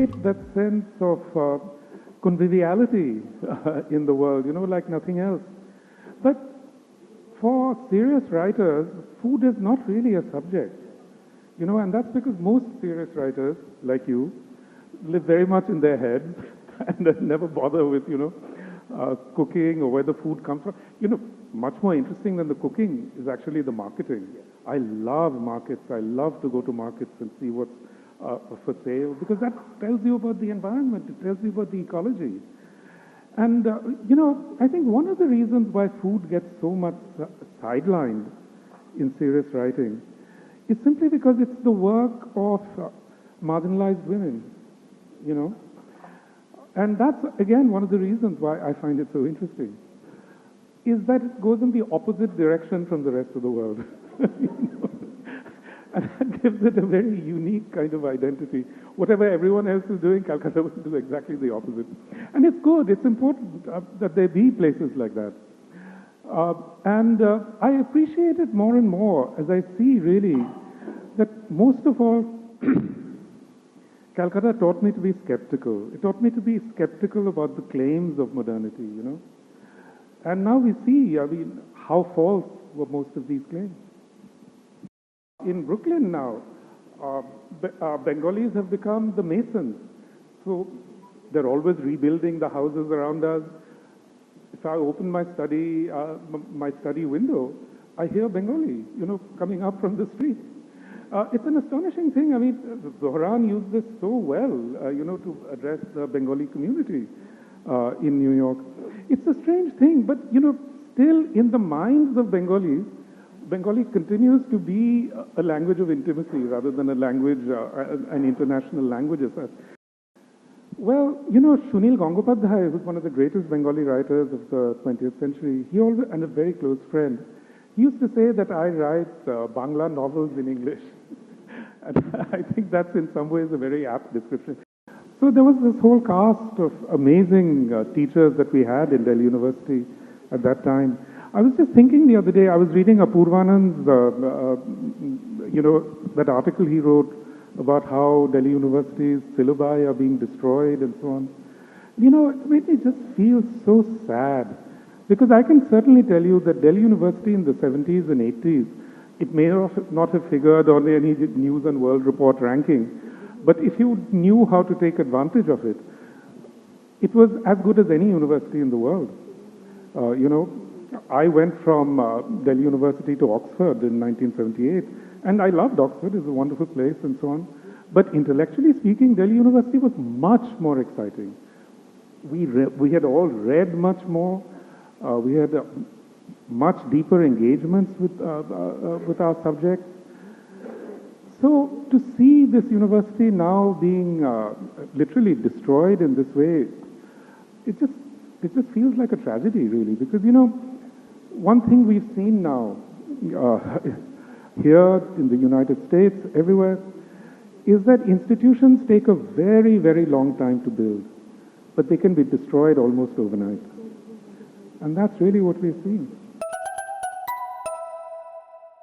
create that sense of conviviality in the world, like nothing else. But for serious writers, food is not really a subject, and that's because most serious writers, like you, live very much in their heads and never bother with, cooking or where the food comes from. Much more interesting than the cooking is actually the marketing. I love markets. I love to go to markets and see what's for sale, because that tells you about the environment. It tells you about the ecology. And, I think one of the reasons why food gets so much sidelined in serious writing is simply because it's the work of marginalized women, And that's, again, one of the reasons why I find it so interesting, is that it goes in the opposite direction from the rest of the world. And that gives it a very unique kind of identity. Whatever everyone else is doing, Calcutta will do exactly the opposite. And it's good, it's important that there be places like that. I appreciate it more and more as I see, really, that most of all, Calcutta taught me to be skeptical. It taught me to be skeptical about the claims of modernity, And now we see, how false were most of these claims. In Brooklyn now, Bengalis have become the masons. So they're always rebuilding the houses around us. If I open my study window, I hear Bengali, coming up from the street. It's an astonishing thing. Zohran used this so well, to address the Bengali community in New York. It's a strange thing, but, still in the minds of Bengalis, Bengali continues to be a language of intimacy rather than a language, an international language as such. Well, Sunil Gangopadhyay, who's one of the greatest Bengali writers of the 20th century, he always, and a very close friend, he used to say that I write Bangla novels in English. And I think that's in some ways a very apt description. So there was this whole cast of amazing teachers that we had in Delhi University at that time. I was just thinking the other day, I was reading Apurvanand's, that article he wrote about how Delhi University's syllabi are being destroyed and so on. It made me just feel so sad. Because I can certainly tell you that Delhi University in the 70s and 80s, it may not have figured on any News and World Report ranking, but if you knew how to take advantage of it, it was as good as any university in the world. I went from Delhi University to Oxford in 1978, and I loved Oxford. It's a wonderful place and so on. But intellectually speaking, Delhi University was much more exciting. We had all read much more. We had much deeper engagements with our subjects. So to see this university now being literally destroyed in this way, it just feels like a tragedy, really. Because, one thing we've seen now here in the United States, everywhere, is that institutions take a very, very long time to build, but they can be destroyed almost overnight. And that's really what we're seeing.